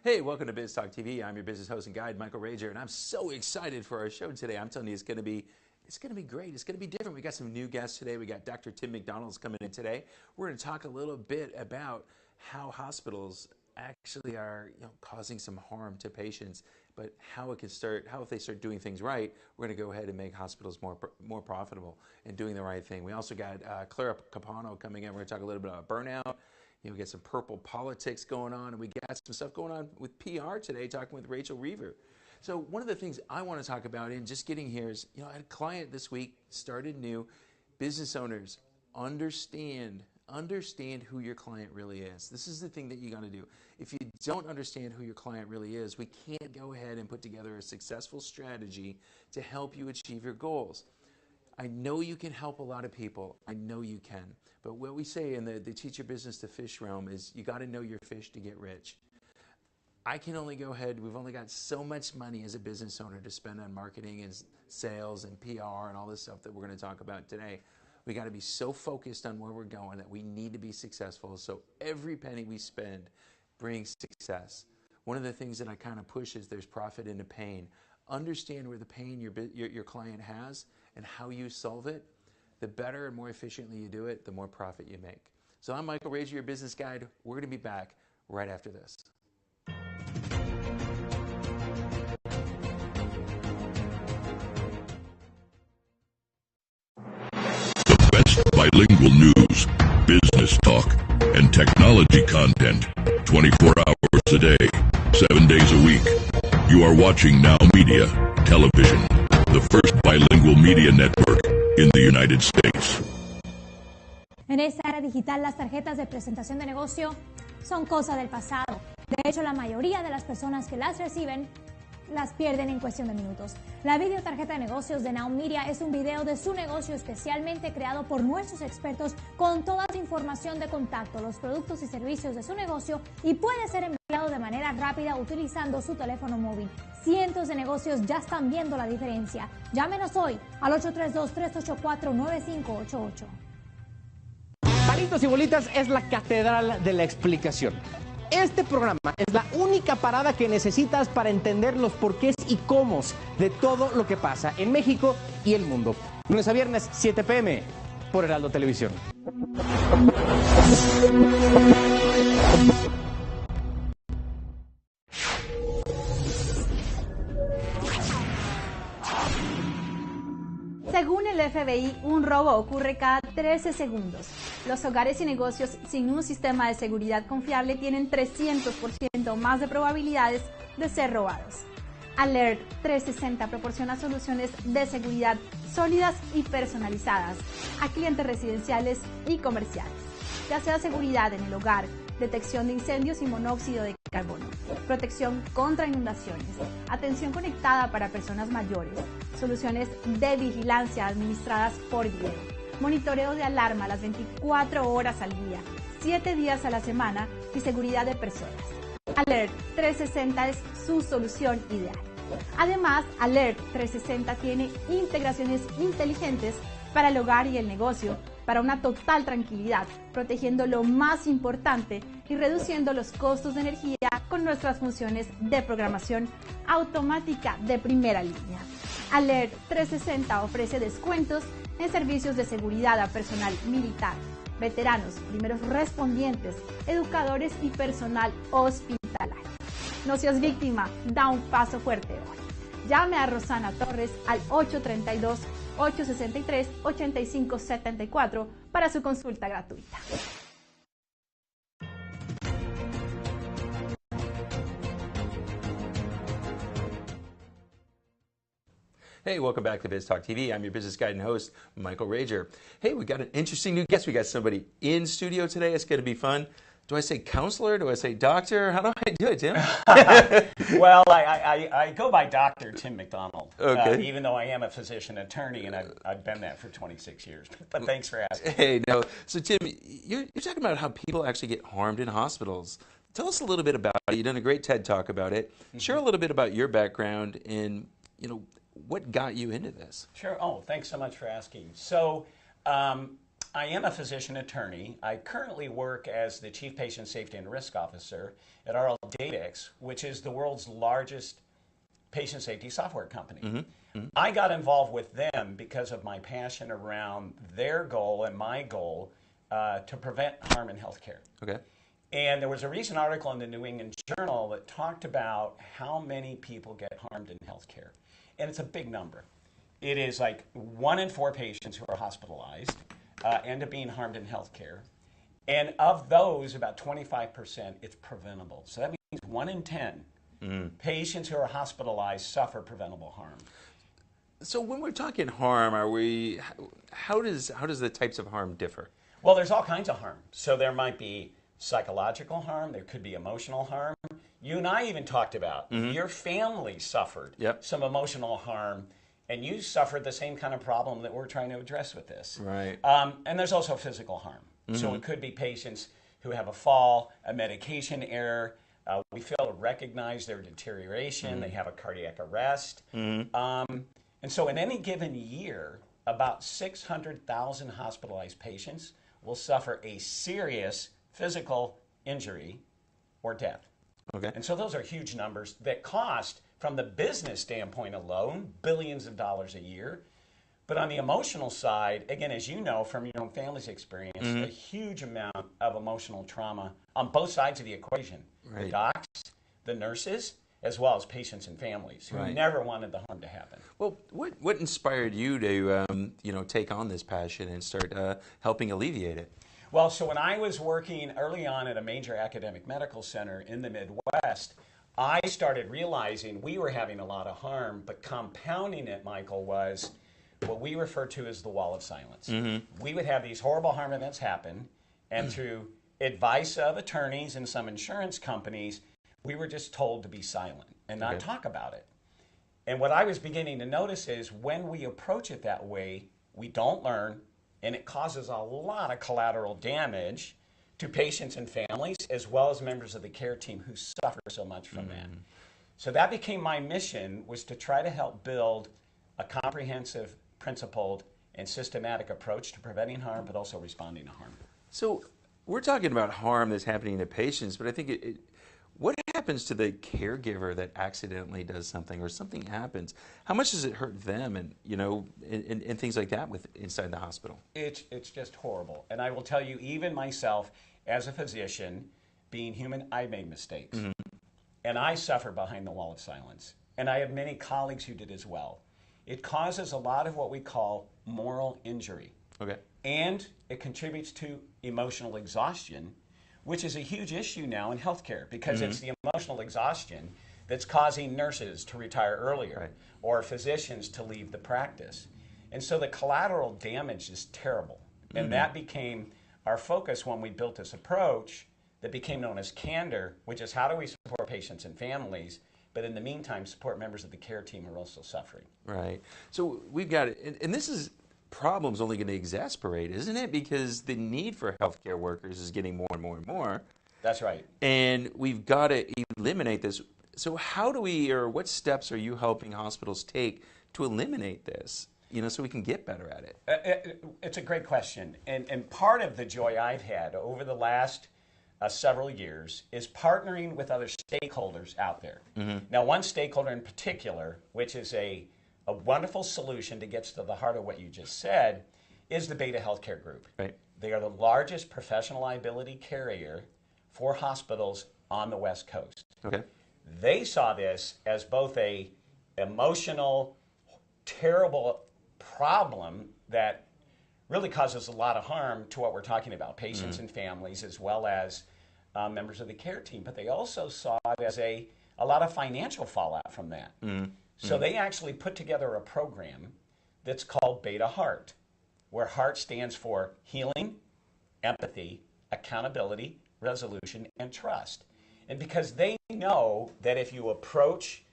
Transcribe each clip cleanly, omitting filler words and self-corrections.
Hey, welcome to Biz Talk TV. I'm your business host and guide, Michael Rager, and I'm so excited for our show today. I'm telling you, it's going to be great. It's going to be different. We got some new guests today. We got Dr. Tim McDonald's coming in today. We're going to talk a little bit about how hospitals actually are, causing some harm to patients, but how it can start. How if they start doing things right, we're going to go ahead and make hospitals more profitable and doing the right thing. We also got Clara Capano coming in. We're going to talk a little bit about burnout. We get some purple politics going on, and we got some stuff going on with PR today, talking with Rachel Reaver. So one of the things I want to talk about in just getting here is, I had a client this week, started new. Business owners, understand who your client really is. This is the thing that you got to do. If you don't understand who your client really is, we can't go ahead and put together a successful strategy to help you achieve your goals. I know you can help a lot of people. I know you can. But what we say in the teach your business to fish realm is you got to know your fish to get rich. I can only go ahead, we've only got so much money as a business owner to spend on marketing and sales and PR and all this stuff that we're going to talk about today. We got to be so focused on where we're going that we need to be successful. So every penny we spend brings success. One of the things that I kind of push is there's profit in the pain. Understand where the pain your client has and how you solve it. The better and more efficiently you do it, the more profit you make. So I'm Michael Rager, your business guide. We're going to be back right after this. The best bilingual news, business talk, and technology content 24 hours a day, 7 days a week. You are watching NowMedia Television, the first bilingual media network in the United States. En esta era digital, las tarjetas de presentación de negocio son cosa del pasado. De hecho, la mayoría de las personas que las reciben las pierden en cuestión de minutos. La videotarjeta de negocios de NowMedia es un video de su negocio especialmente creado por nuestros expertos con toda su información de contacto, los productos y servicios de su negocio y puede ser enviado de manera rápida utilizando su teléfono móvil. Cientos de negocios ya están viendo la diferencia. Llámenos hoy al 832-384-9588. Palitos y Bolitas es la catedral de la explicación. Este programa es la única parada que necesitas para entender los porqués y cómo de todo lo que pasa en México y el mundo. Lunes a viernes, 7 p.m. por Heraldo Televisión. Según el FBI, un robo ocurre cada 13 segundos. Los hogares y negocios sin un sistema de seguridad confiable tienen 300% más de probabilidades de ser robados. Alert 360 proporciona soluciones de seguridad sólidas y personalizadas a clientes residenciales y comerciales, ya sea seguridad en el hogar, detección de incendios y monóxido de carbono, protección contra inundaciones, atención conectada para personas mayores, soluciones de vigilancia administradas por video, monitoreo de alarma las 24 horas al día, 7 días a la semana y seguridad de personas. Alert 360 es su solución ideal. Además, Alert 360 tiene integraciones inteligentes para el hogar y el negocio, para una total tranquilidad, protegiendo lo más importante y reduciendo los costos de energía con nuestras funciones de programación automática de primera línea. Alert 360 ofrece descuentos en servicios de seguridad a personal militar, veteranos, primeros respondientes, educadores y personal hospitalario. No seas víctima, da un paso fuerte hoy. Llame a Rosana Torres al 832-863-8574 para su consulta gratuita. Hey, welcome back to Biz Talk TV. I'm your business guide and host, Michael Rager. Hey, we got an interesting new guest. We got somebody in studio today. It's going to be fun. Do I say counselor? Do I say doctor? How do I do it, Tim? Well, I go by Dr. Tim McDonald, okay. Even though I am a physician attorney, and I've been that for 26 years. But thanks for asking. Hey, no. So, Tim, you're talking about how people actually get harmed in hospitals. Tell us a little bit about it. You've done a great TED Talk about it. Mm-hmm. Share a little bit about your background and, what got you into this. Sure. Oh, thanks so much for asking. So, I am a physician attorney. I currently work as the Chief Patient Safety and Risk Officer at RLDatix, which is the world's largest patient safety software company. I got involved with them because of my passion around their goal and my goal to prevent harm in healthcare. Okay. And there was a recent article in the New England Journal that talked about how many people get harmed in healthcare. And it's a big number. It is like 1 in 4 patients who are hospitalized end up being harmed in healthcare. And of those, about 25%, it's preventable. So that means 1 in 10 patients who are hospitalized suffer preventable harm. So when we're talking harm, how does the types of harm differ? Well, there's all kinds of harm. So there might be psychological harm, there could be emotional harm. You and I even talked about your family suffered some emotional harm, and you suffered the same kind of problem that we're trying to address with this. Right. And there's also physical harm. So it could be patients who have a fall, a medication error. We fail to recognize their deterioration. They have a cardiac arrest. And so in any given year, about 600,000 hospitalized patients will suffer a serious physical injury or death. Okay. And so those are huge numbers that cost, from the business standpoint alone, billions of dollars a year. But on the emotional side, again, as you know from your own family's experience, a huge amount of emotional trauma on both sides of the equation. Right. The docs, the nurses, as well as patients and families who never wanted the harm to happen. Well, what inspired you to take on this passion and start helping alleviate it? Well, so when I was working early on at a major academic medical center in the Midwest, I started realizing we were having a lot of harm, but compounding it, Michael, was what we refer to as the wall of silence. We would have these horrible harm events happen, and through advice of attorneys and some insurance companies, we were just told to be silent and not talk about it. And what I was beginning to notice is when we approach it that way, we don't learn, and it causes a lot of collateral damage to patients and families, as well as members of the care team who suffer so much from that. So that became my mission, was to try to help build a comprehensive, principled, and systematic approach to preventing harm, but also responding to harm. So we're talking about harm that's happening to patients, but I think what happens to the caregiver that accidentally does something, or something happens? How much does it hurt them, and and things like that inside the hospital? It's just horrible. And I will tell you, even myself as a physician, being human, I made mistakes. And I suffer behind the wall of silence. And I have many colleagues who did as well. It causes a lot of what we call moral injury. Okay. And it contributes to emotional exhaustion, which is a huge issue now in healthcare, because it's the emotional exhaustion that's causing nurses to retire earlier or physicians to leave the practice. And so the collateral damage is terrible. And that became our focus when we built this approach that became known as Candor, which is how do we support patients and families, but in the meantime support members of the care team who are also suffering. Right. So we've got it, and this is problem's only going to exacerbate, isn't it? Because the need for healthcare workers is getting more and more and more. That's right. And we've got to eliminate this. So how do we, or what steps are you helping hospitals take to eliminate this, so we can get better at it? It's a great question. And part of the joy I've had over the last several years is partnering with other stakeholders out there. Now, one stakeholder in particular, which is a wonderful solution that gets to the heart of what you just said, is the Beta Healthcare Group. Right. They are the largest professional liability carrier for hospitals on the West Coast. Okay. They saw this as both a emotional, terrible problem that really causes a lot of harm to what we're talking about, patients and families, as well as members of the care team. But they also saw it as a lot of financial fallout from that. So they actually put together a program that's called Beta Heart, where HEART stands for healing, empathy, accountability, resolution, and trust. And because they know that if you approach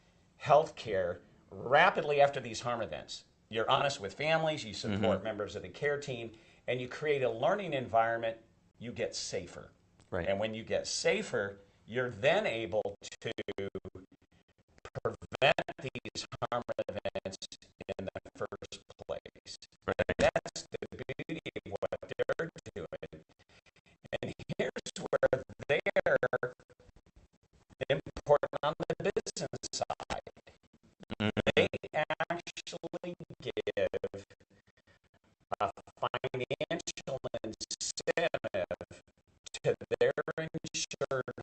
healthcare rapidly after these harm events, you're honest with families, you support members of the care team, and you create a learning environment, you get safer. Right. And when you get safer, you're then able to prevent these harm events in the first place. Right. That's the beauty of what they're sponsored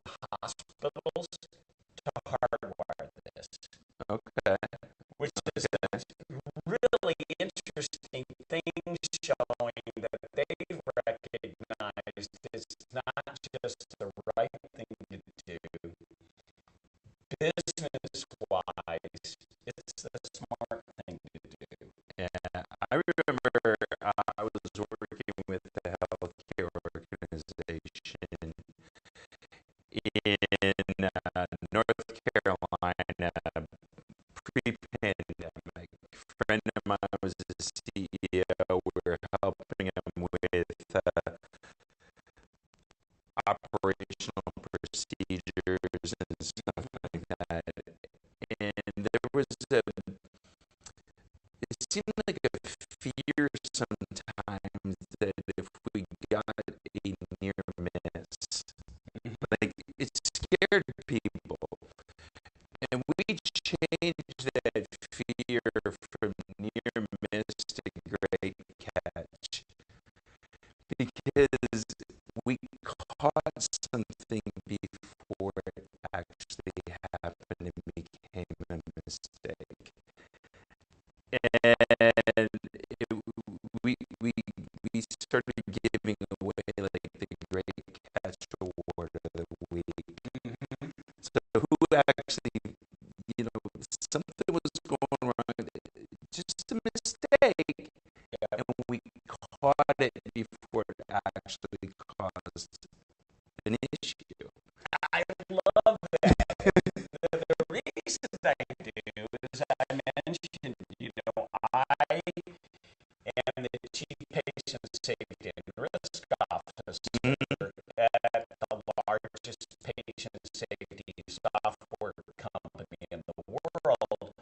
hospitals to hardwire this. Okay. Which is really interesting things showing that they've recognized it's not just the right thing to do. Business-wise, it's the smart thing to do. Yeah, I remember I was working with the healthcare organization in North Carolina pre-pandemic. A friend of mine was the CEO. We were helping him with operational procedures and stuff like that. And there was it seemed like a fear sometimes that if we got a near miss, like it scared people. And we changed that fear from near miss to great catch because we caught something before it actually happened and became a mistake. And we started giving away like the great catch award of the week. Mm-hmm. So who actually, something was going wrong, just a mistake, and we caught it before it actually caused an issue. I love that. The reason I do is I mentioned, I am the Chief Patient Safety and Risk Officer at the largest patient safety software company in the world.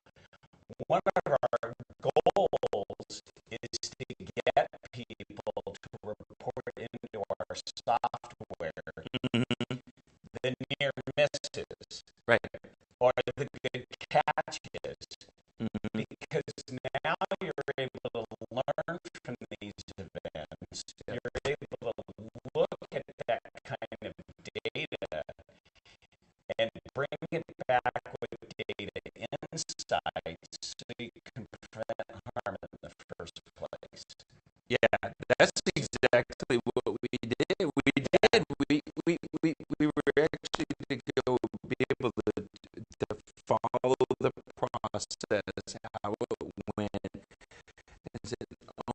One of our goals is to get people to report into our software the near misses, Right. or the good catches, because now you're able to learn from these events. Yep. You're able to look at that kind of data and bring it back with data insights so you can prevent harm in the first place. Yeah, that's exactly what we did. We were actually to go be able to follow the process, how it went, and said,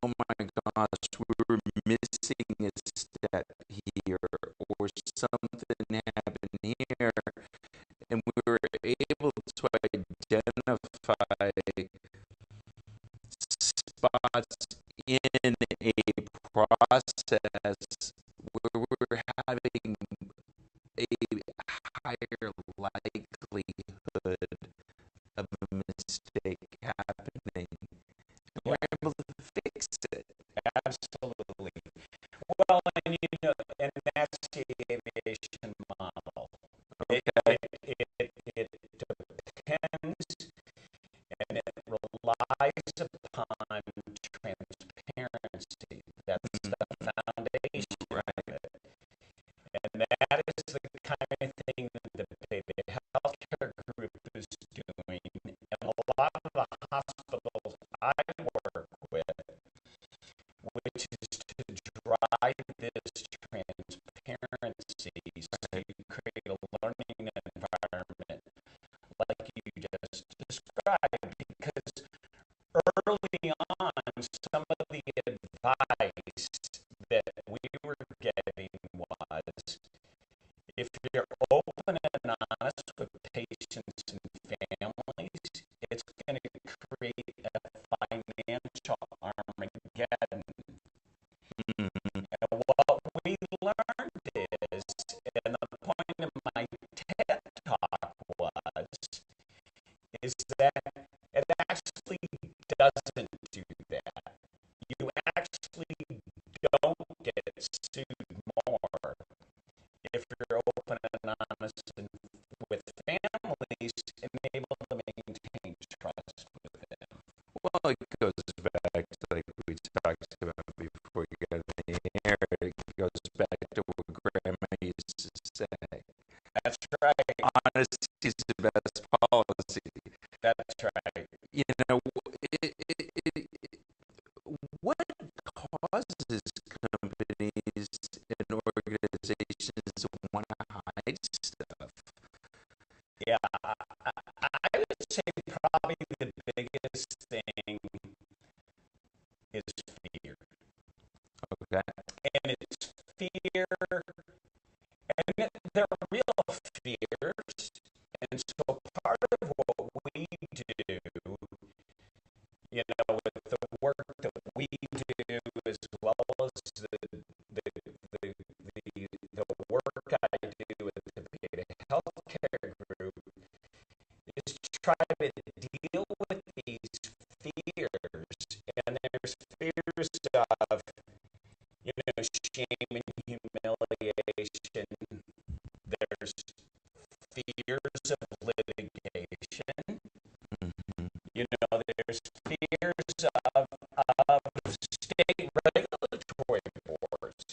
oh my gosh, we were missing a step here, or something happened here, and we were able to identify spots in a process where we're having a higher likelihood of a mistake happening. And we're able to fix it. Absolutely. Well, and and that's the aviation model. Okay. It depends and it relies upon transparency. That's the foundation of it. And that is the kind of thing that the healthcare group is doing. And a lot of the hospitals I work with, which is to drive this transparency so you create a learning environment like you just described. Because early on, some of the advice that we were getting was, if you're open and honest with patients and families, it's going to create a financial Armageddon. And what we learned is, and the point of my TED Talk was, is that it actually doesn't do that. You actually don't get sued more if you're open and honest with families and able to maintain trust with them. Well, it goes back to like we talked about before you got in the air. It goes back to what Grandma used to say. That's right. Honesty is the best policy. That's right. You know, what causes companies and organizations to want to hide stuff? Yeah, I would say probably the biggest thing is fear. Okay. And it's fear, and they're real fears. And so part of what we do, you know, with the work that we do, as well as the work I do with the Beta Healthcare Group, is to try to deal with these fears. And there's fears of, you know, shame and humiliation. There's fears of litigation. Mm-hmm. You know, there's fears of state regulatory boards.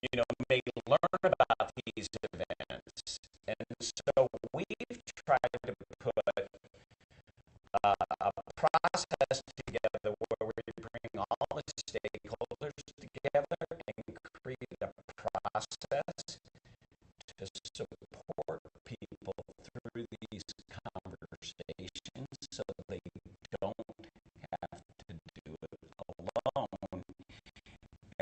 You know, may learn about these events. And so we've tried to put a process together where we bring all the stakeholders together and create a process to support people through these conversations so they don't have to do it alone.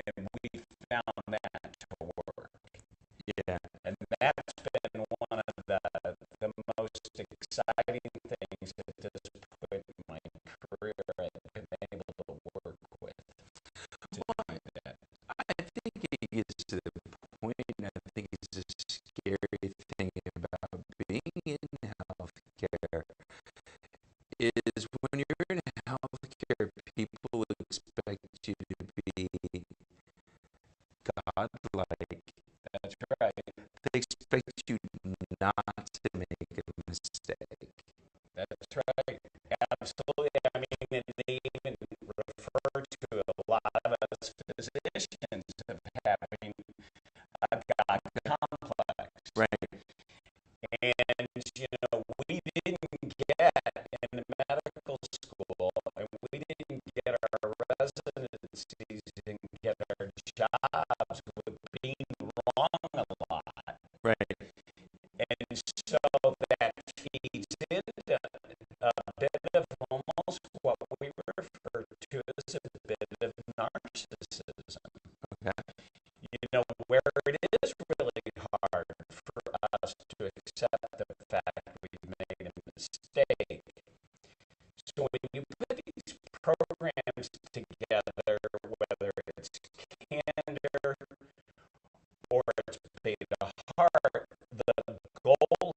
And we found that to work. Yeah. And that's been one of the most exciting things at this point in my career I've been able to work with. Well, I think it gets to the point, and I think it's a scary thing about being in healthcare, is when you're in healthcare, people expect you to be godlike. That's right. They expect you not to make a mistake. That's right. Absolutely. I mean, and they even refer to a lot of us physicians of having a God complex. Right. And, you know, we didn't get in medical school, and we didn't get our residencies and get our jobs with being wrong a lot. Right. And so that feeds into a bit of almost what we refer to as a bit of narcissism. Okay. You know, where it is really hard for us to accept the fact we've made a mistake. So when you put these programs together, whether it's Candor or it's Beta Heart, the goal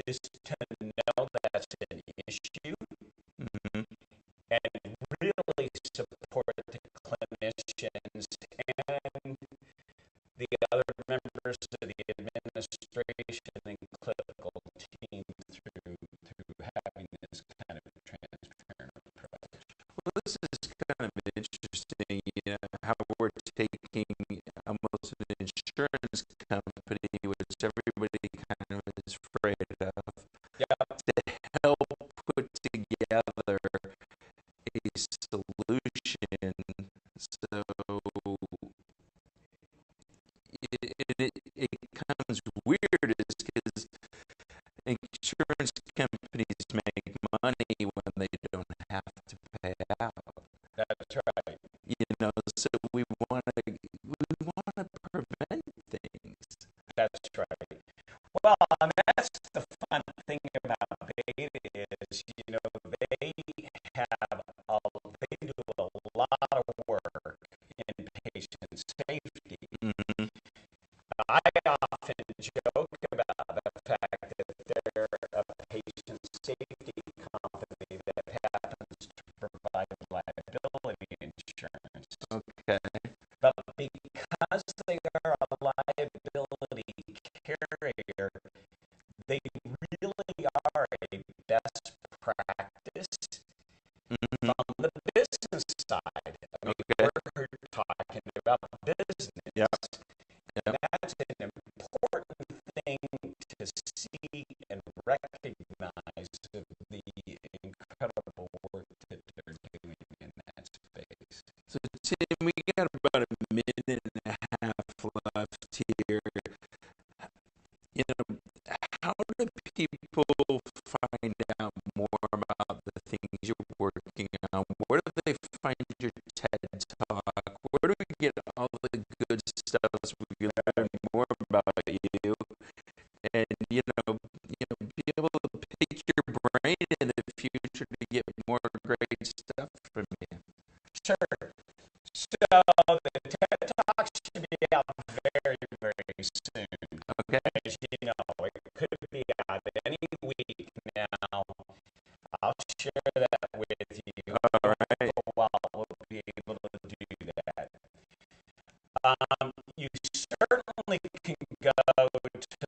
is to know that's an issue. Mm-hmm. And really support the clinicians and the other members of the administration and clinical team through having this kind of transparent approach. Well, this is kind of interesting, you know, how we're taking almost an insurance company, which everybody kind of is afraid of, to help put together a solution. So it becomes weird is because insurance companies make money when they don't have to pay out. That's right. You know, so we want to prevent things. That's right. Well, and that's the fun thing about Beta is, you know, they do a lot of work in patient safety. Mm-hmm. I often joke about the fact that they're a patient safety company that happens to provide liability insurance. Okay. But because they are a liability carrier, to see and recognize the incredible work that they're doing in that space. So, Tim, we got about a minute and a half left here. You know, how do people find out more about the things you're working on? Where do they find your TED Talk? Where do we get all the good stuff so we can learn more about you? And, be able to pick your brain in the future to get more great stuff from you. Sure. So the TED Talk should be out very, very soon. Okay. As you know, it could be out any week now. I'll share that with you. All right. For a while, we'll be able to do that. You certainly can go to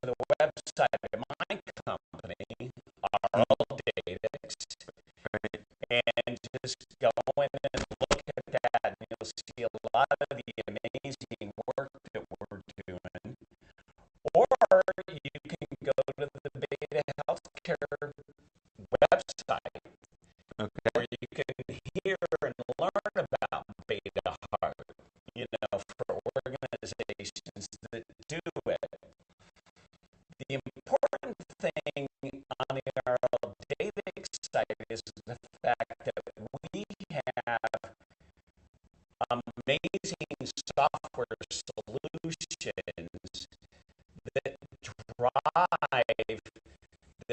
the website of my company, RL Datix, and just go in and look at that, and you'll see a lot of the amazing work that we're doing. Or you can go to the Beta Healthcare website, where you can hear and learn about Beta Heart, for organizations that do it. The important thing on the RL Datix site is the fact that we have amazing software solutions that drive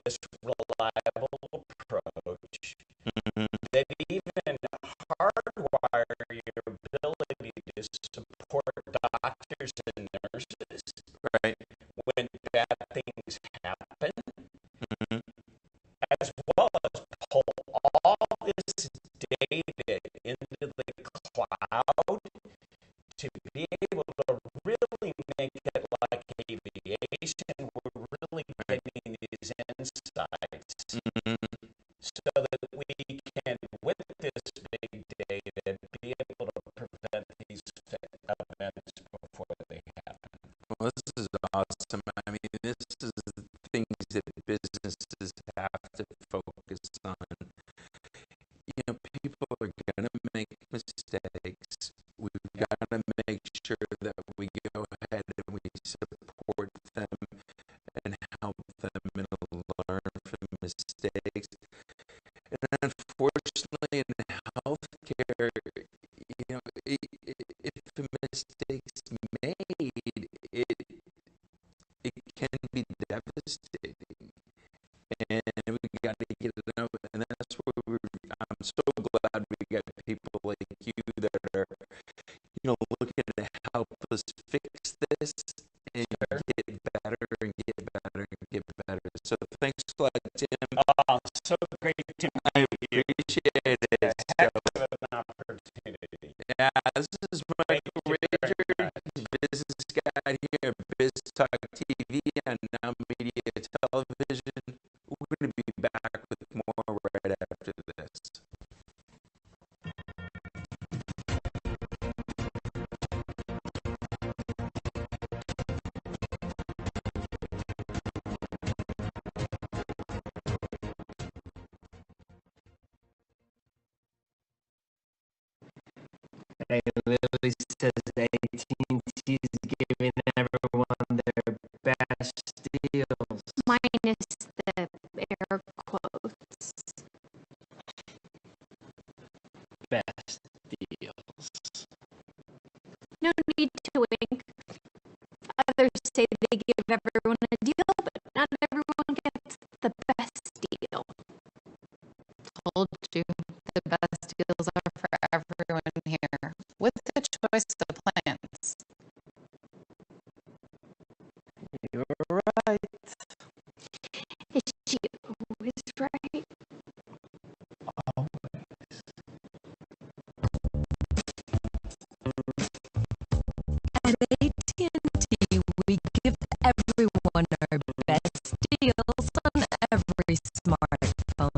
this reliable approach, that even hardwire your ability to support doctors and nurses when bad things happen, as well as pull all this data into the cloud to be able to really make it like aviation. We're really getting these insights so that we can, with this big data, be able to prevent these events before they happen. Well, this is awesome. I mean, this is the things that businesses have to focus on. People are going to make mistakes. We've got to make sure that we go ahead and we support them and help them and learn from mistakes. And unfortunately, in healthcare, if a mistake's made, it can be devastating. And we got to get it out. And that's where I'm so glad we got people like you that are, looking to help us fix this and get better and get better and get better. So thanks a lot, Tim. Oh, so great to I meet you. appreciate it. Heck of an opportunity. Yeah, this is Michael Rager, business guy here at Biz Talk TV on NowMedia Television. We're going to be back with more right after this. Hey, Lily says AT&T is giving everyone their best deals. Minus the air quotes. Best deals. No need to wink. Others say they give everyone a deal, but not everyone gets the best deal. Told you, the best deals are for everyone here, with the choice of plans. You're right. Is she always right? Always. At AT&T, we give everyone our best deals on every smartphone.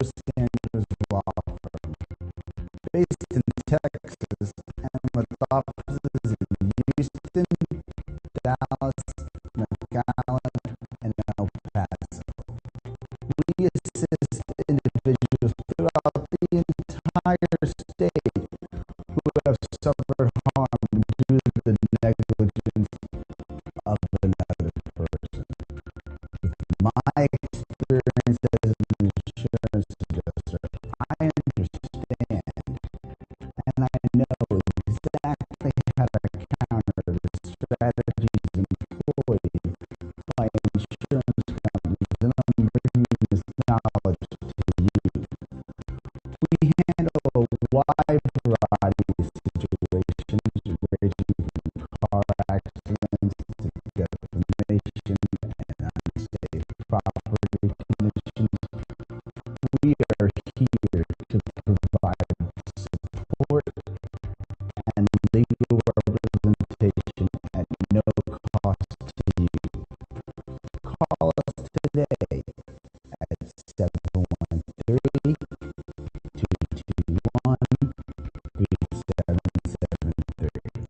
Sanders Law Firm, based in Texas and with offices in Houston, Dallas, McAllen, and El Paso. We assist individuals throughout the entire state who have suffered harm due to the negligence of another person. My experience as an insurance adjuster, I understand and I know exactly how to counter the strategies employed by insurance companies, and I'm bringing this knowledge to you. We handle a wide variety of situations ranging from car accidents to defamation and unsafe property conditions. We are here to provide support and legal representation at no cost to you. Call us today at 713-221-3773.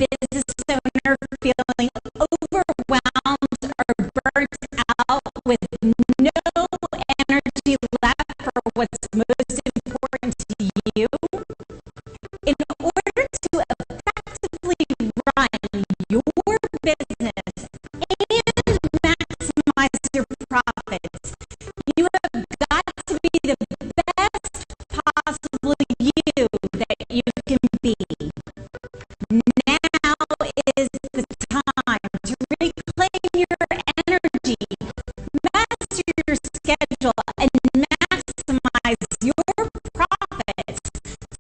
Business owner feeling overwhelmed or burnt out with no energy left for what's most important to you? In order to effectively run your business and maximize your profits, you have got to be the best possible you that you can be. Now is the time to reclaim your energy, master your schedule, and maximize your profits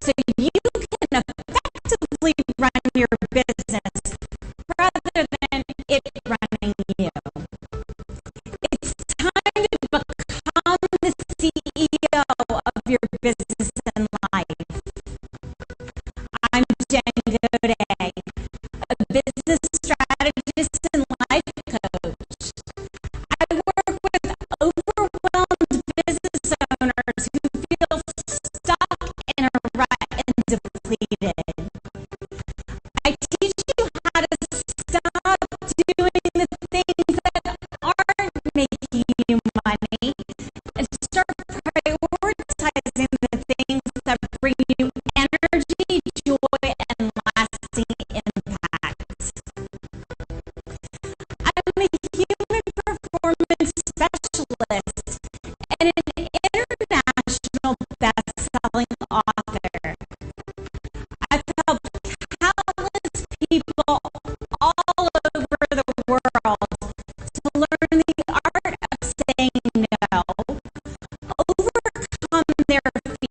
so you can effectively run your business rather than it running you. It's time to become the CEO of your business and life. I'm Jen Goday, a business strategist and life coach. I work with overwhelmed business owners who feel stuck in a rut and depleted. I teach you how to stop doing the things that aren't making you money and start prioritizing the things that bring you energy, joy, and lasting impact. I'm a human performance specialist and an international best-selling author. I've helped countless people all over the world to learn the art of saying no, overcome their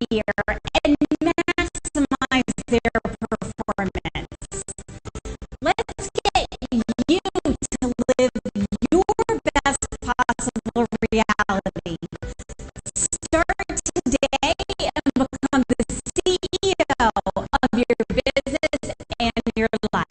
fear, and maximize their performance. Let's get you to live your best possible reality. Start today and become the CEO of your business and your life.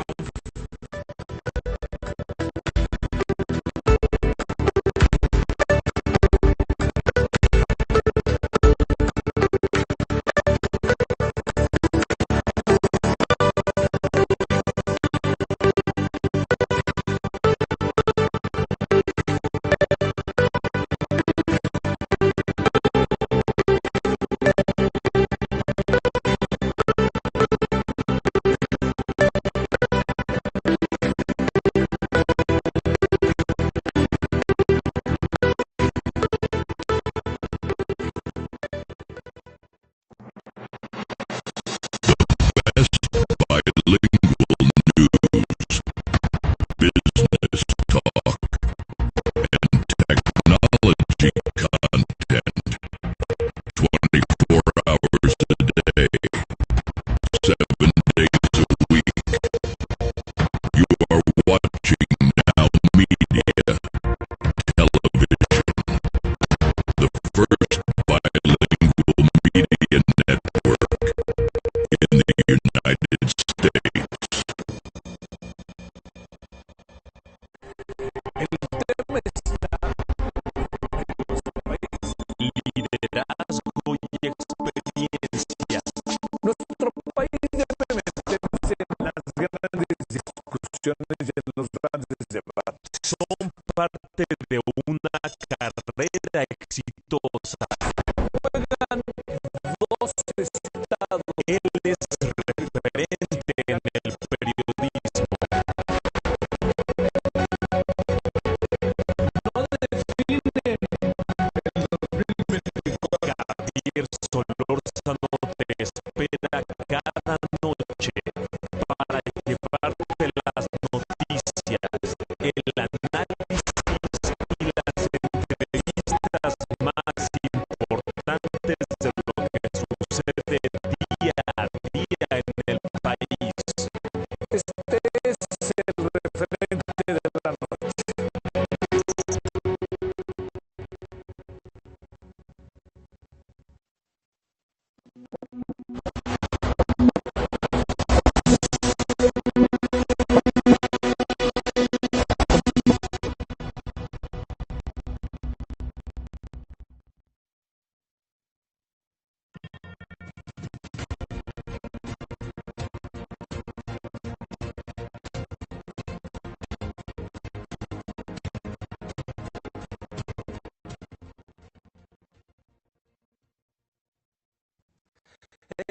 United States. Liderazgo y experiencias. Nuestro país debe meterse en las grandes discusiones y en los grandes debates. Son parte de una carrera exitosa. Juegan dos estados. Él es referente en el periodismo. No define Javier Solórzano te espera cada noche para llevarte las noticias, el análisis y las entrevistas más importantes de lo que sucede día a día en el país. Este es el referente de la noche.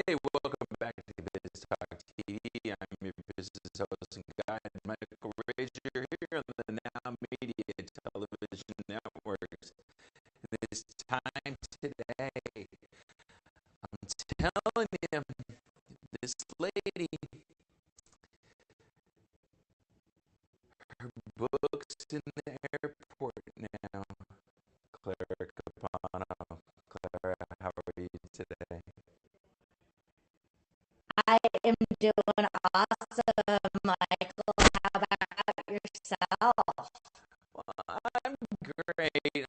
Hey, welcome back to Biz Talk TV. I'm your business host and guide, Michael Rager, here on the Now Media Television Networks. This time today, I'm telling you, this lady, her book's in the airport now. Clara Capano. Clara, how are you today? I am doing awesome, Michael. How about yourself? Well, I'm great.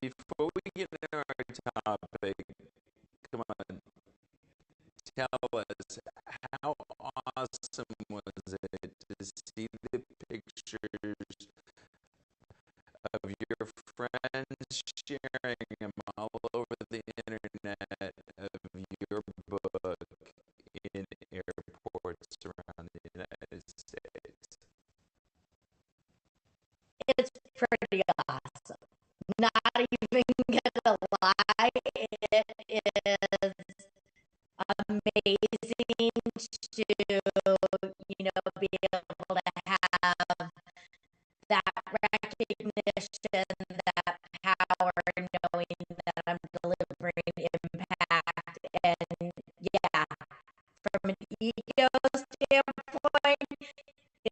Before we get into our topic, come on, tell us, how awesome was it to see the pictures of your friends sharing them all over the internet of your book in airports around the United States? It's pretty awesome. Not even gonna lie, it is amazing to, be able to have that recognition, that power, knowing that I'm delivering impact. And yeah, from an ego standpoint,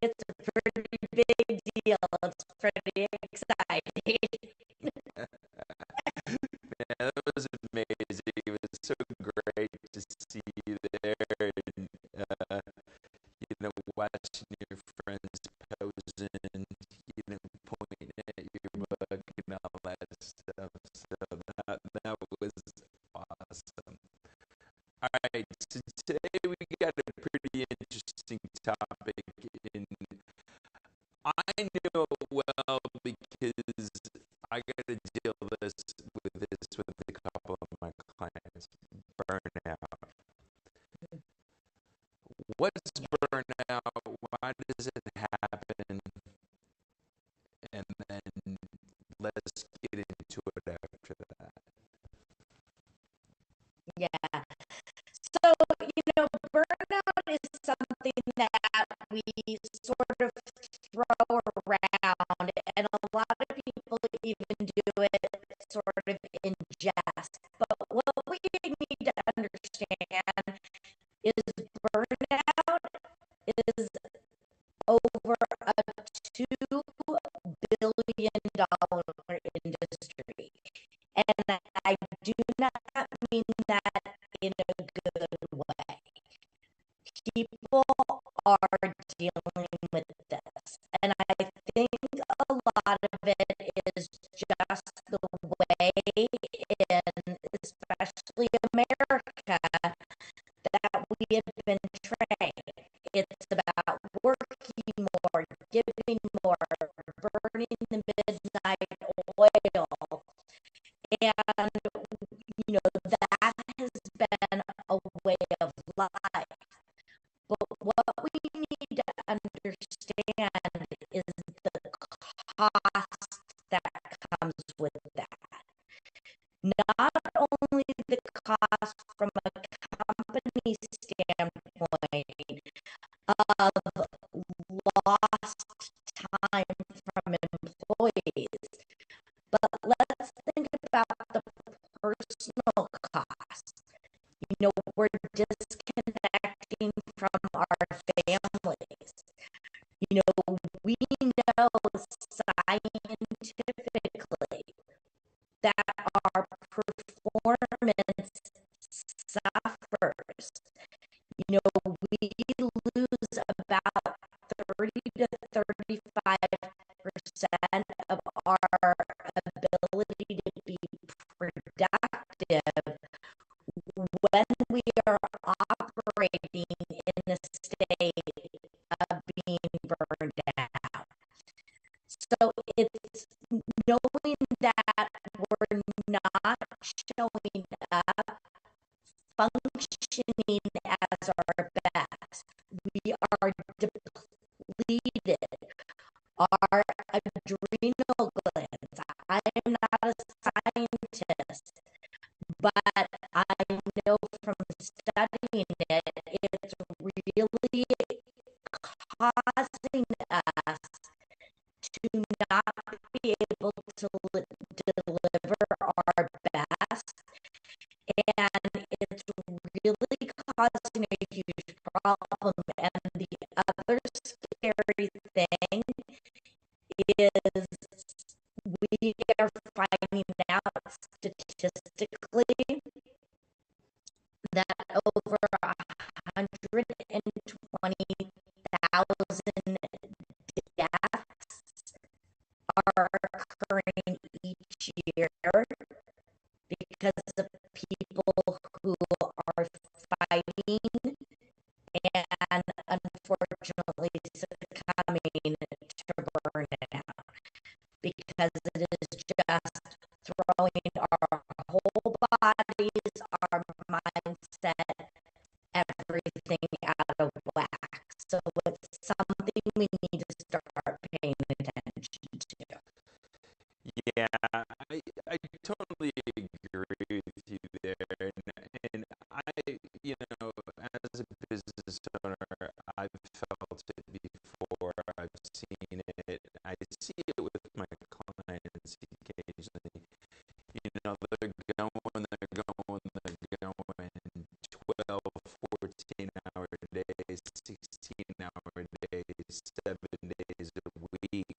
it's a pretty big deal. It's pretty exciting. Man, that was amazing. It was so great to see you there and, watching your friends posing, pointing at your book and all that stuff. So that was awesome. All right, so today we got a pretty interesting topic, and I knew it well because I got to deal with this with a couple of my clients. Burnout. What's burnout? Why does it happen? And then let's get into it after that. Yeah. So, burnout is something that we sort of throw around, and a lot of people even do it sort of in jest. But what we need to understand is burnout is over a $2 billion industry. And I do not mean that in a good way. People are dealing with this. And I think a lot of it is just the way, in especially America, that we have been And, that has been a way of life. But what we need to understand is the cost that comes with that. Not only the cost from a company standpoint of lost time from employees, but let's think about the personal cost. We're disconnecting from our families. We know scientifically that our performance suffers. We lose about 30 to 35% of our ability to be productive when we are operating in a state of being burned out. So it's knowing that we're not showing up, functioning as our best. We are depleted. Our adrenal glands. I am not a scientist, but I know from studying it, it's really causing us to not be able to deliver our best, and it's really causing a huge problem. And the other scary thing is we are finding out statistically that over 120,000 deaths are occurring each year because of people who are fighting and unfortunately succumbing to burnout, because it is just throwing our whole bodies, our mindset, everything out of whack. So it's something we need to start paying attention to. Yeah, I totally agree with you there. And I, as a business owner, I've felt it before. I've seen it. I see it with my clients occasionally. They're going 12, 14-hour days, 16-hour days, 7 days a week.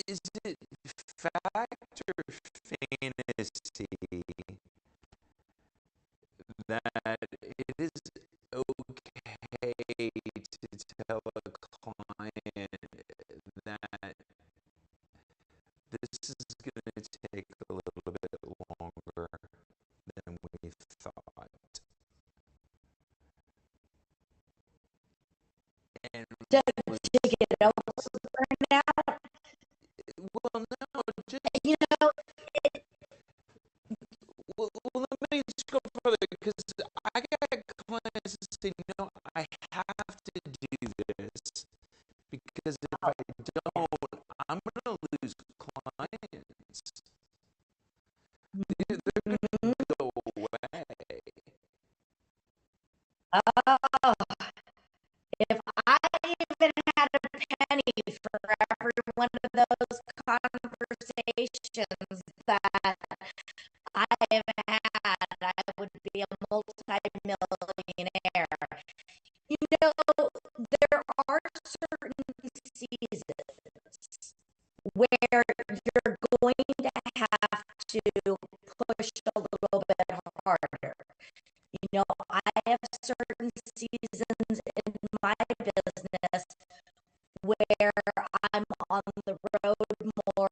Is it fact or fantasy that it is okay to tell a client that this is going to take a little bit longer than we thought? And To get over burnout? well, no, just well, let me just go further, because I got clients that say, I have to do this, because if I don't, I'm going to lose clients. They're going to go away. Oh, if I even had a penny for every one of those conversations that I have had, I would be a multi-millionaire. There are certain seasons where you're going to have to push a little bit harder. I have certain seasons in my business where I'm on the road more,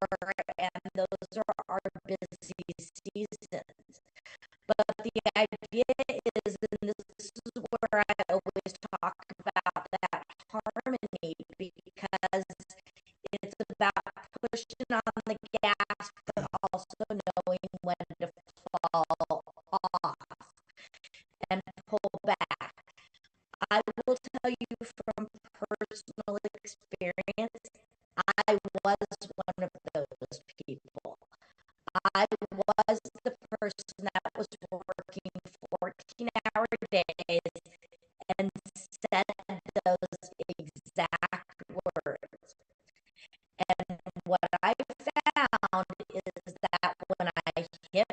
and those are our busy seasons. But the idea is, and this is where I always talk about that harmony, because it's about pushing on the gas I was one of those people. I was the person that was working 14-hour days and said those exact words. And what I found is that when I hit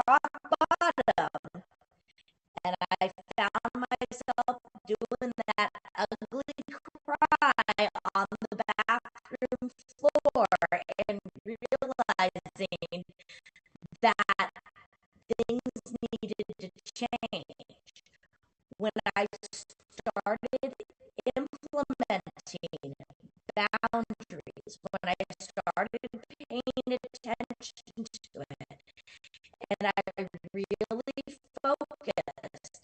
rock bottom and I found myself doing that ugly cry on the bathroom floor and realizing that things needed to change, when I started implementing boundaries, when I started paying attention to it, and I really focused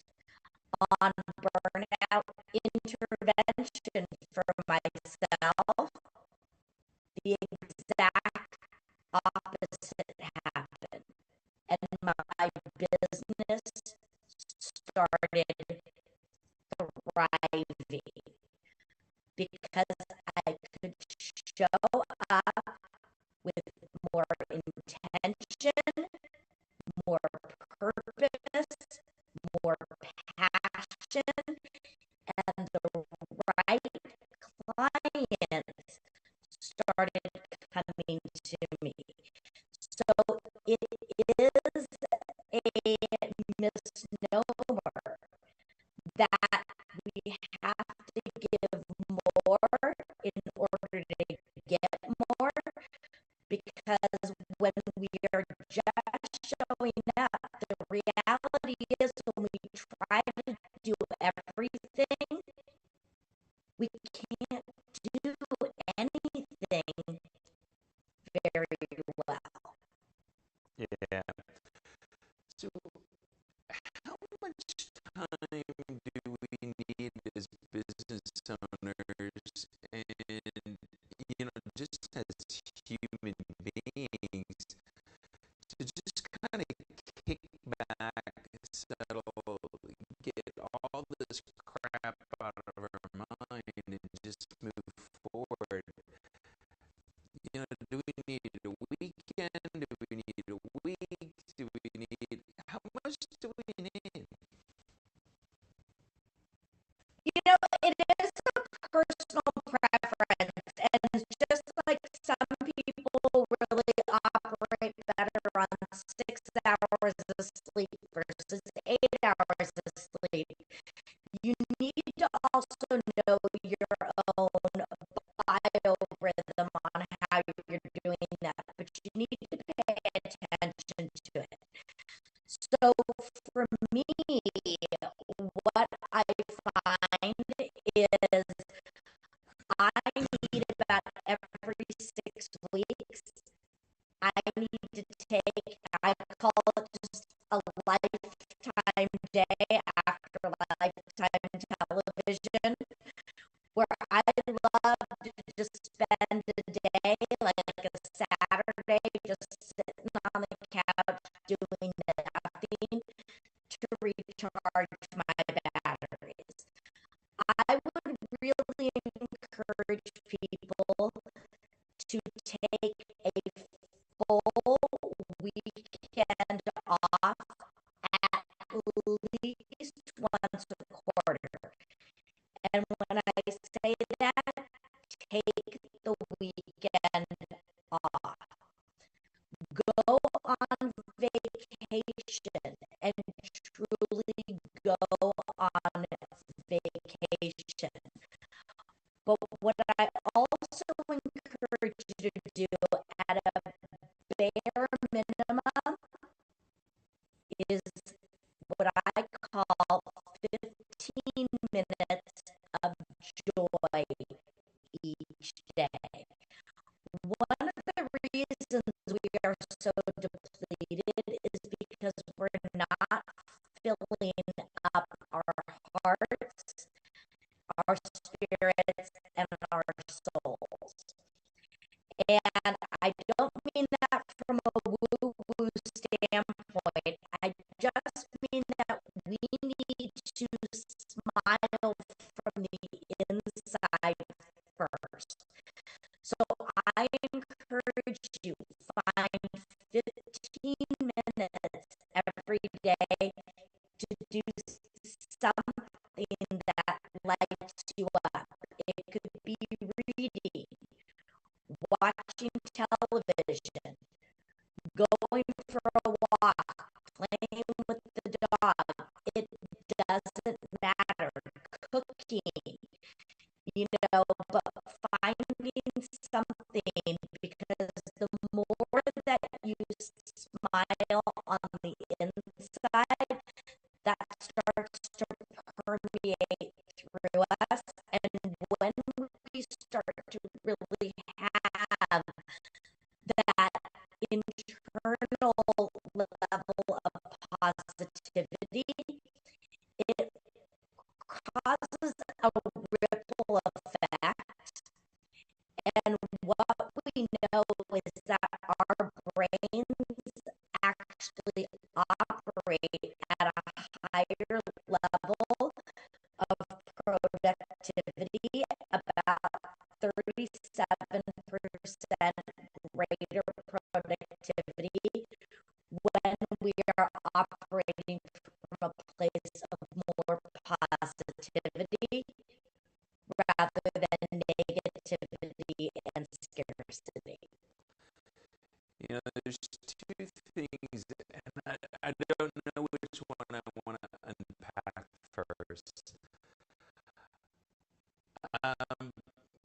on burnout intervention for myself, the exact opposite happened. And my business started thriving because I could show up with more intention, more purpose, more passion, and the right clients started coming to me. So it is a misnomer that we have to give more in order to get more, because when we are just showing up, the reality is when we try to do everything, we can't do anything very well. Yeah. So, how much time do we need as business owners and, just as human beings to just kind of kick back, settle, get all this crap out of our mind and just move forward? Do we need a weekend? Do we need a week? Do we need, how much do we need? It is a personal preference, and just like some people really operate better on 6 hours of sleep versus 8 hours of sleep, you need to also know your own biorhythm on how you're doing that, but you need to pay attention to it. So for me, what I find is I need about every 6 weeks, I need to take, I call it just a lifetime day after lifetime television, where I love to just spend a day, like a Saturday, just sitting on the couch doing nothing to recharge my batteries. I would really encourage people to take a full weekend off at least once a quarter. And when I say that, take the weekend off. Go on vacation and truly go on vacation. But what I also encourage you to do at a bare minimum is what I call 15 minutes of joy each day. One of the reasons we are so depleted is because we're not filling up our hearts, our spirits, and our souls. And I don't mean that from a woo-woo standpoint. I just mean that we need to smile from the inside first. So I I encourage you, find 15 minutes every day to do something that lights you up. It could be reading, watching television, going for a walk, playing with the dog. It doesn't matter. Cooking, but finding something, because the more that you smile on the inside, that starts to permeate through us. And when we start to really have that internal level of positivity, it causes a ripple effect. And what we know is that our brains actually operate at a higher level of productivity, about 37% greater productivity when we are operating from a place of more positivity rather than negativity and scarcity. There's two things, and I don't know which one I want to unpack first.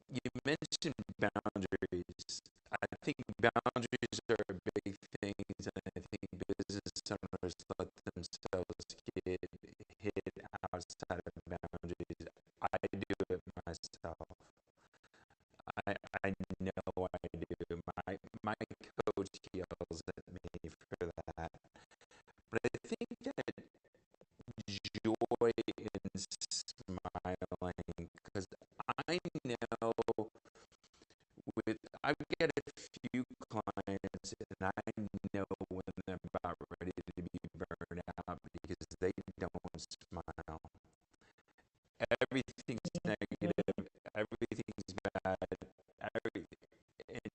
You mentioned boundaries. I think boundaries are a big thing, and I think business owners let themselves get hit outside of boundaries. I do it myself. I know I do. My coach yells at me for that. But I think that joy in smiling, because I know I've got a few clients, and I know when they're about ready to be burned out because they don't smile. Everything's negative, everything's bad, and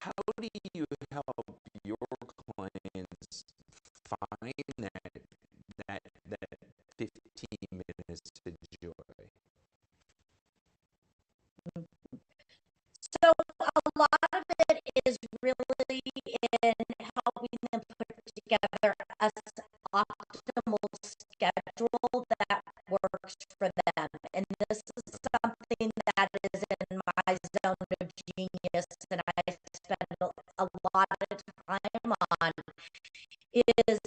how do you help your clients find that 15 minutes to joy? So a lot of it is really in helping them put together an optimal schedule that works for them. And this is something that is in my zone of genius, and I spend a lot of time on, is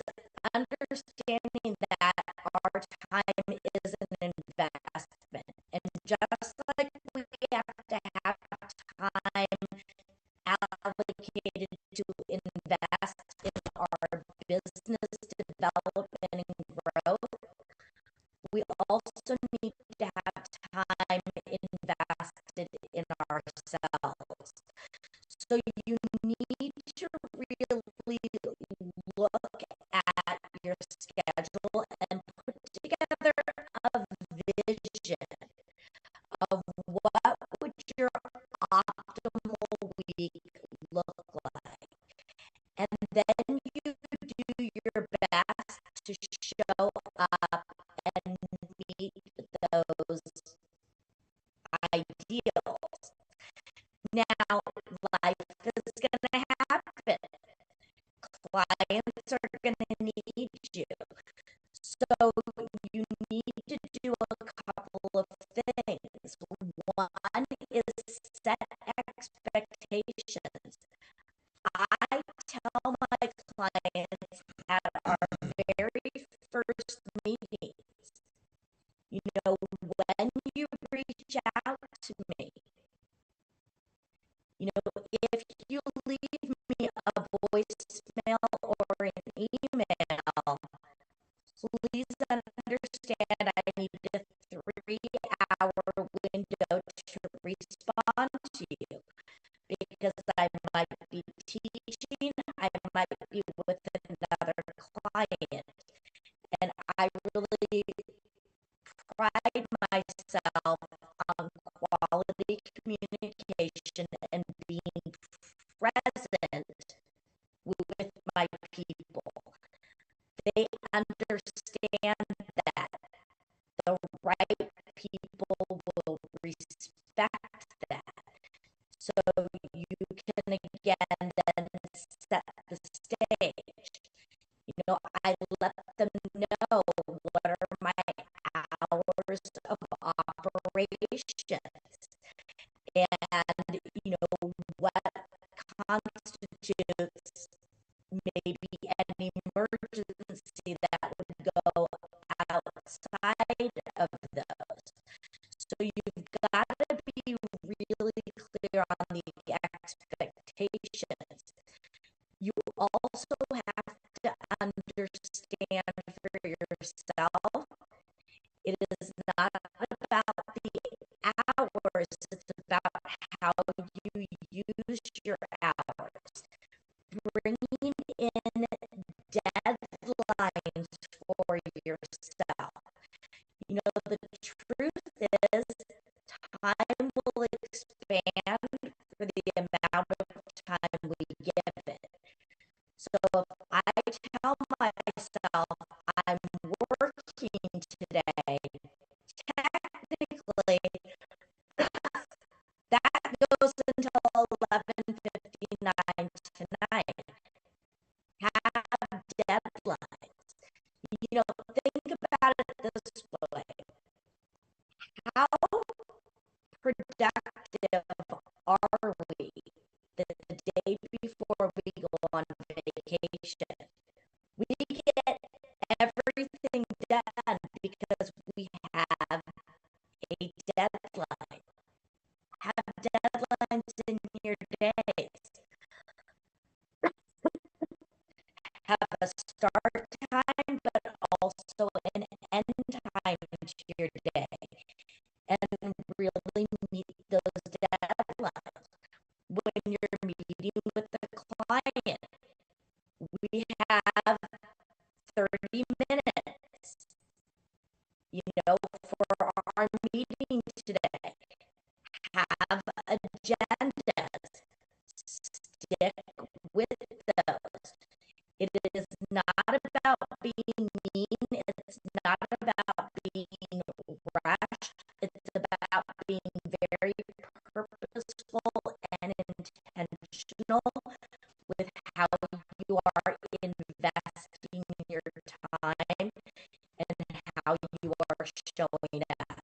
understanding that our time is an investment. And just like we have to have time allocated to invest in our business development and growth, we also need to have time invested in ourselves. So you need to really look at your schedule and put together a vision of what would your optimal week look like. And then you do your best to show up and meet those ideals. Now, life is going to happen. Clients are going to need you. So you need to do a couple of things. One is set expectations. I tell my clients at our very first meetings, when you reach out to me, if you leave me a voicemail or an email, please understand I need a 3-hour window to respond to you, because I might be teaching, I might be with another client, and I really pride myself on quality communication and present with my people. They understand that the right people will respect that. So you can again then set the stage. You know, I let them know what are my hours of operations and, you know, what constitutes maybe an emergency that would go outside of those. So you've got to be really clear on the expectations. You also have to understand for yourself, it is not about the hours, it's about how you use your hours. Bringing in deadlines for yourself. You know, the truth is, time will expand for the amount of time we give it. So if I tell myself I'm working today, technically that goes until 11:59 tonight. Have deadlines. You know, think about it this way. How productive are we the day before we go on vacation? We get everything done because we have a deadline. Have deadlines in your days. Have a start time, but also an end time to your day. And really meet those deadlines. When you're meeting with the client, we have 30 minutes, you know, for our meeting today. Have agendas. Stick with those. It is not about being mean. It's not about being rushed. It's about being very purposeful and intentional with how you are investing your time and how you are showing up.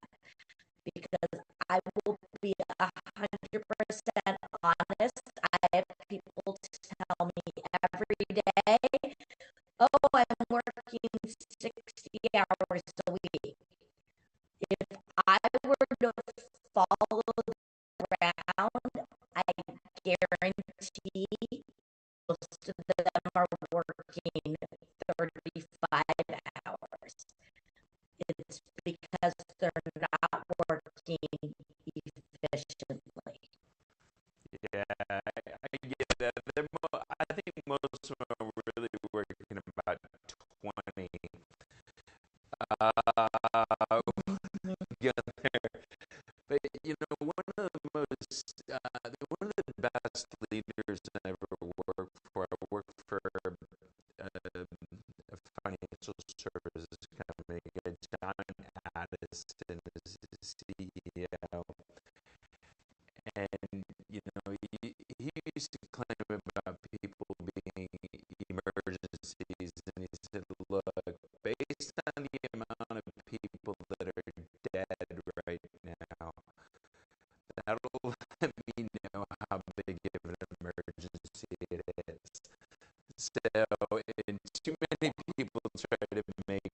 Because I will be 100% honest. I have people tell me every day, oh, I'm working 60 hours a week. If I were to follow around, I guarantee most of them are working 35 hours. It's because they're not working efficiently. Yeah, I get that. I think most of them are really working about 20. Get there. But you know, one of the best leaders I ever worked for. I worked for a financial services company. John Addison is the CEO, and you know, he used to claim about people being emergencies, and he said, "Look, based on the amount of people that are dead right now, that'll let me know how big of an emergency it is." So, and too many people try to make,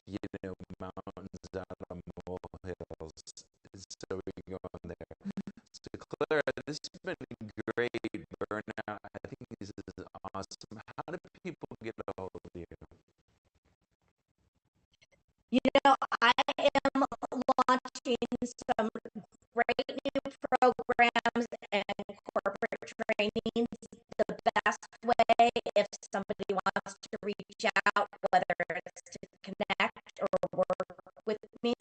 you know, mountains out of molehills. So we can go on there. So Clara, this has been great. Burnout, I think this is awesome. How do people get a hold of you? You know, I am launching some great new programs and corporate trainings. The best way, if somebody wants to reach out, whether it's to connect or work with me,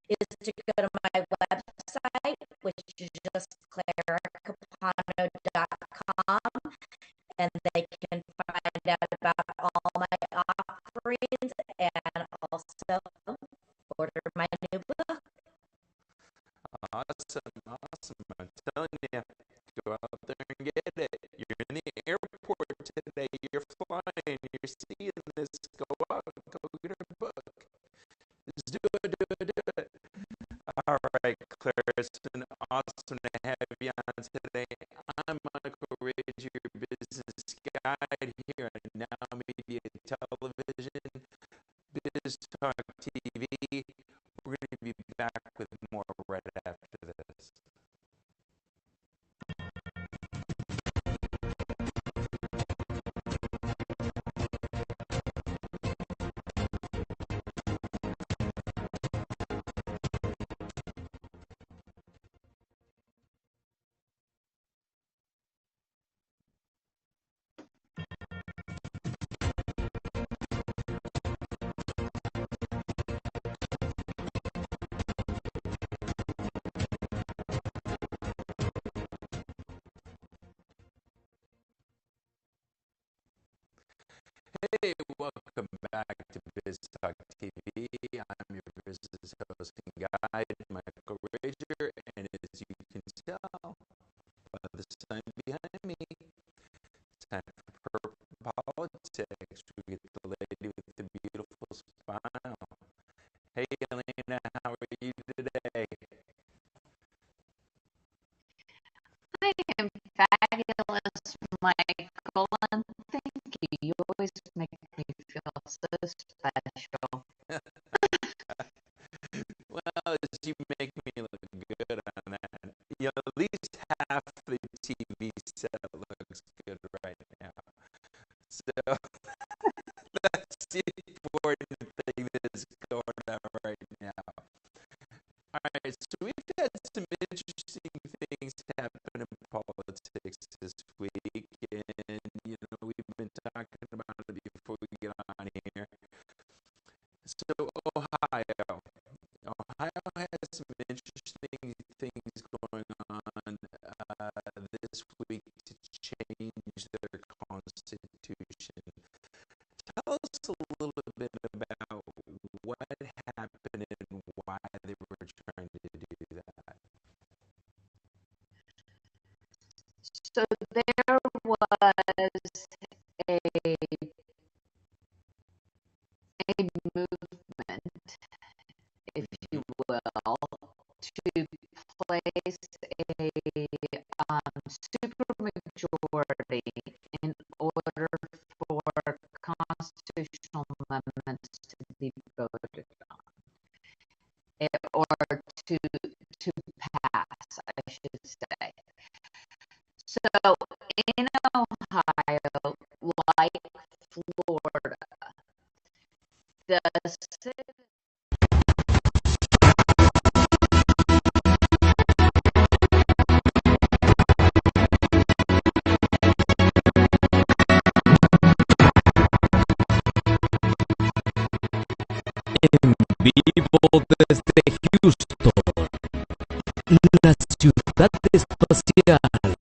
is to go to my website, which is just claracapano.com. and they can find out about all my offerings and also order my new book. Awesome, awesome. I'm telling you, go out there and get it. You're in the airport today, you're flying, you're seeing this. Go out, go get a book. Just do it, do it, do it. All right, Claire, it's been awesome to have you on today. I'm Michael Rage, your business guide here on NowMedia Television, Biz Talk TV. We're going to be back with more right after this. Hey, welcome back to Biz Talk TV. I'm your business host and guide, Michael Rager, and as you can tell by the sign behind me, it's time for politics. We get the lady with the beautiful smile. Hey, Elena, how are you today? I am fabulous, Michael, and thank you. You always make me feel so special. Well, as you make me look good on that, at least half the TV set looks good right now. So that's the important thing that's going on right now. All right, so we've had some interesting things happen in politics this week, and we've been talking about it before we get on here. So Ohio has some interesting things going on this week to change their constitution. Tell us a little bit about what happened and why they were trying to do that. So there was a movement, if you will, to place a supermajority in order for constitutional amendments to be voted on, or to pass, I should say. So in Ohio, like Florida, the En vivo desde Houston, la ciudad espacial.